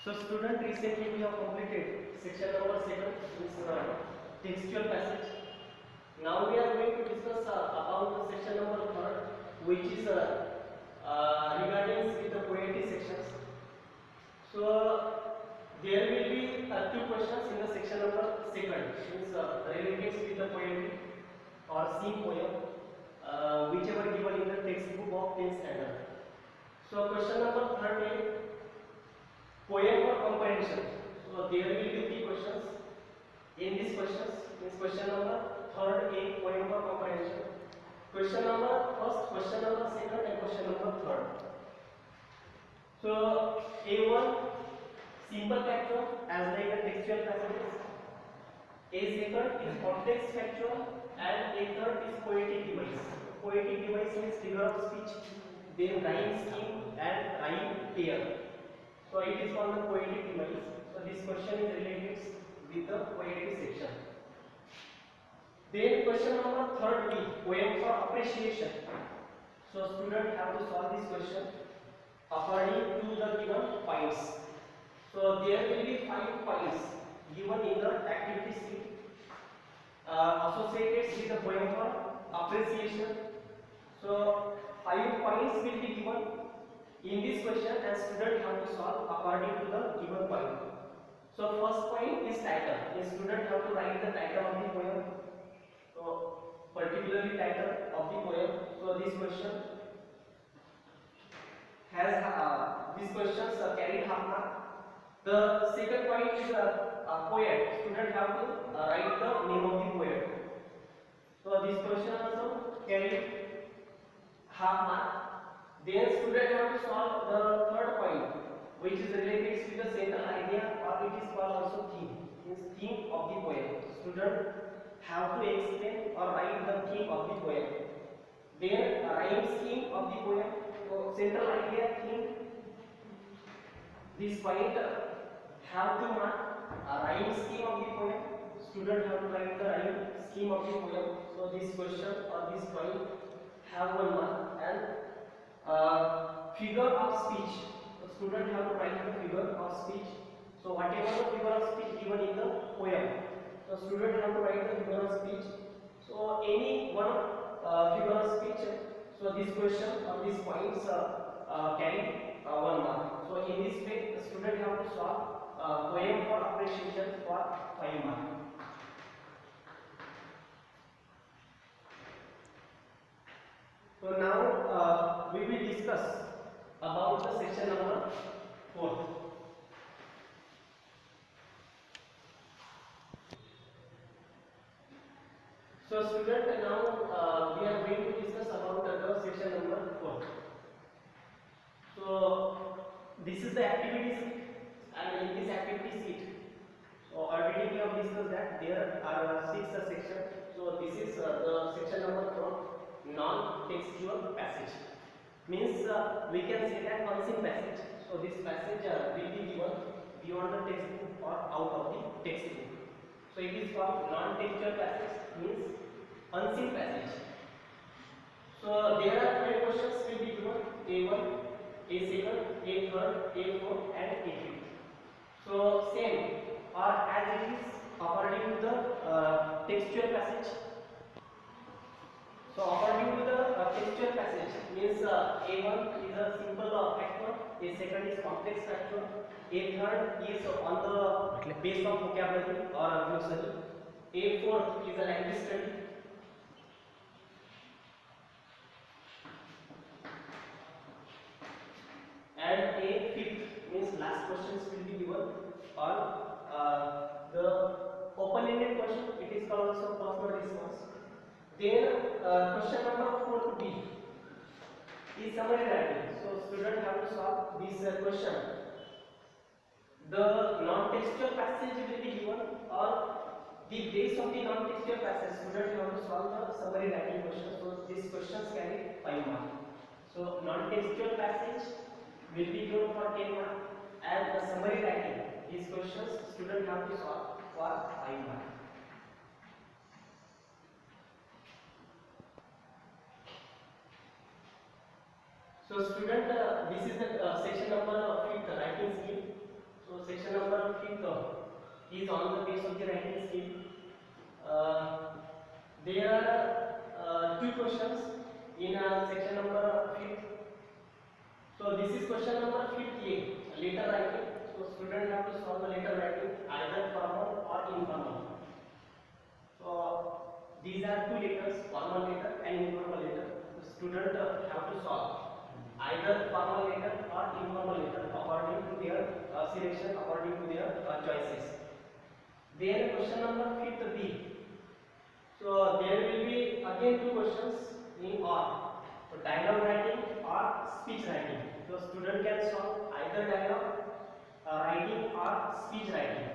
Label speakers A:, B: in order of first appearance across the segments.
A: So student, recently we have completed section number 7, which is textual passage. Now we are going to discuss about the section number 3, which is regarding with the poetry sections. So there will be two questions in the section number 2, means related with the poetry or scene poem, whichever given in the textbook of 10th standard. So question number 3, poem for comprehension. So there will be three questions in these questions. Means question number third a poem for comprehension. Question number first, question number second, and question number third. So A1 simple factual as like the textual passages. A second is complex factual, and a third is poetic device. Poetic device means figure of speech, then rhyme scheme and rhyme pair. So it is called the poetic device. So this question is related with the poetry section. Then question number third B, poem for appreciation. So student have to solve this question according to the given points. So there will be 5 points given in the activity sheet associated with the poem for appreciation. So 5 points will be given in this question, and student have to solve according to the given point. So first point is title. The student have to write the title of the poem. So particularly title of the poem. So this question has these questions carried half mark. The second point is poet. Student have to write the name of the poet. So this question also carried half mark. Then student have to solve the third point, which is related to the central idea, or it is called also theme. Means theme of the poem. Student have to explain or write the theme of the poem. Then rhyme scheme of the poem. So central idea, theme. This point have to mark a rhyme scheme of the poem. Student have to write the rhyme scheme of the poem. So this question or this point have 1 mark. And figure of speech. The student have to write the figure of speech. So whatever the figure of speech given in the poem, the student have to write the figure of speech. So any one figure of speech. So this question or these points carry 1 mark. So in this way, the student have to solve poem for appreciation for 5 marks. So now we will discuss about the section number 4. So student, now we are going to discuss about the section number 4. So this is the activity sheet, and in this activity sheet, so already we have discussed that there are 6 sections. So this is the section number 4. Non-textual passage means we can say that unseen passage. So this passage will be given beyond the textbook or out of the textbook. So it is called non-textual passage, means unseen passage. So there are 5 questions will be given: A1, A2, A3, A4, and A5. So same or as it is according to the textual passage. So according to the textual passage means A1 is a simple factual, A2 is complex factual, A3 is on the base of vocabulary or glossary, A4 is a language study, and A5 means last questions will be given on the open-ended question. It is called also personal response. Then question number 4B is summary writing. So student have to solve this question. The non-textual passage will be given, or the base of the non-textual passage. Student have to solve the summary writing question. So these questions carry 5 marks. So non-textual passage will be given for 10 marks, and the summary writing, these questions student have to solve for 5 marks. So student, this is the section number 5th, writing skill. So is on the base of the writing skill. There are two questions in section number 5th. So this is question number 5th, letter writing. So student have to solve the letter writing either formal or informal. So these are two letters, formal letter and informal letter. The student have to solve either formal letter or informal letter according to their selection, according to their choices. Then question number 5th B. So there will be again two questions in or. So dialogue writing or speech writing. So student can solve either dialogue writing or speech writing.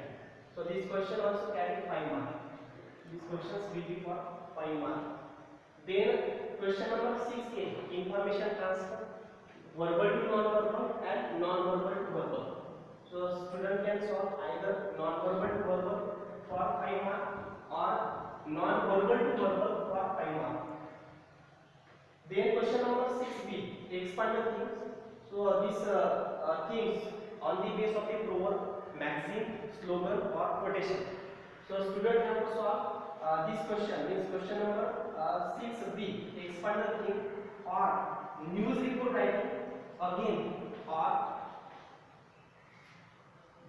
A: So this question also carry 5 marks. These questions will be for 5 marks. Then question number 6A, information transfer, verbal to non-verbal and non-verbal to verbal. So student can solve either non-verbal to verbal for 5 marks or non-verbal to verbal for 5 marks. Then question number 6B, expand the themes. So these themes on the base of a proverb, maxim, slogan or quotation. So student have to solve this question, means question number 6B, expand the theme or news report writing again or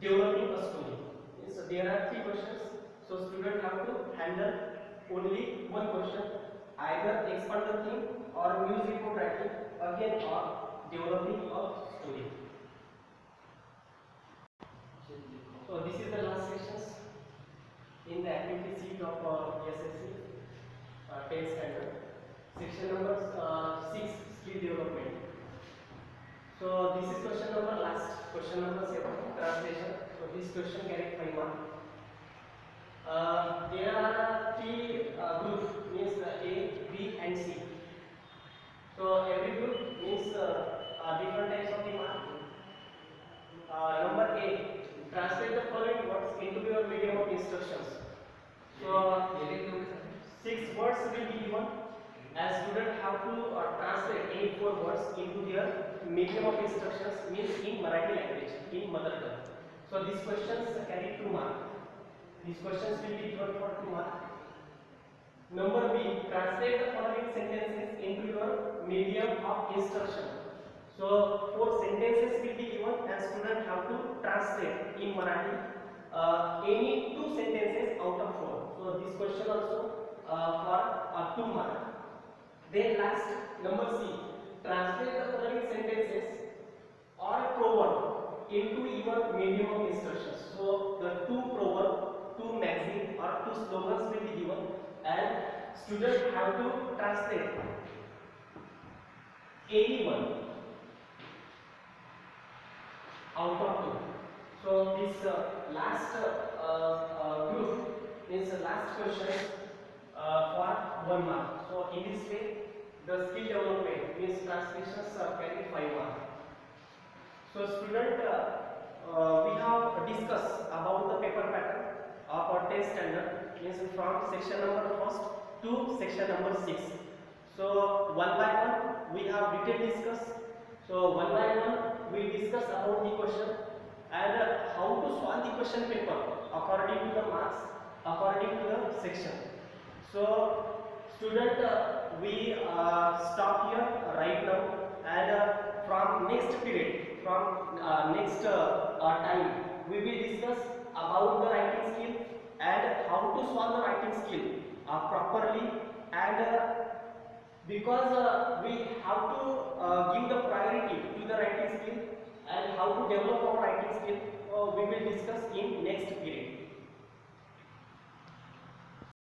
A: developing a story. So there are 3 questions. So student have to handle only one question, either expand the theme or news report writing again or developing a story. So this is the last sections in the activity sheet of SSC 10th standard. Section number 6, skill development. So this is question number last, question number 7, translation. So this question carry 5 marks. There are 3 groups, means A, B and C. So every group means different types of the mark. Number A, translate the following words into your medium of instructions. So 6 words will be given, as student have to translate any 4 words into their medium of instructions, means in Marathi language, in mother tongue. So these questions carry 2 marks. These questions will be given for 2 marks. Number B, translate the following sentences into your medium of instruction. So 4 sentences will be given and student have to translate in Marathi any 2 sentences out of 4. So this question also for 2 marks. Then last, number C, translate the following sentences or a proverb into your medium of instructions. So the 2 proverbs, 2 maxim or 2 slogans will be given and students have to translate any one out of 2. So this last group means the last question for 1 mark. So in this way, the skill development means translations carry 5 marks. So student, we have discussed about the paper pattern of our 10th standard, means from section number 1st to section number 6. So one by one we have detailed discussed. So one by one we discuss about the question and how to solve the question paper according to the marks, according to the section. So student, we stop here right now and from next period, from next time, we will discuss about the writing skill and how to solve the writing skill properly, and because we have to give the priority to the writing skill and how to develop our writing skill, we will discuss in next period.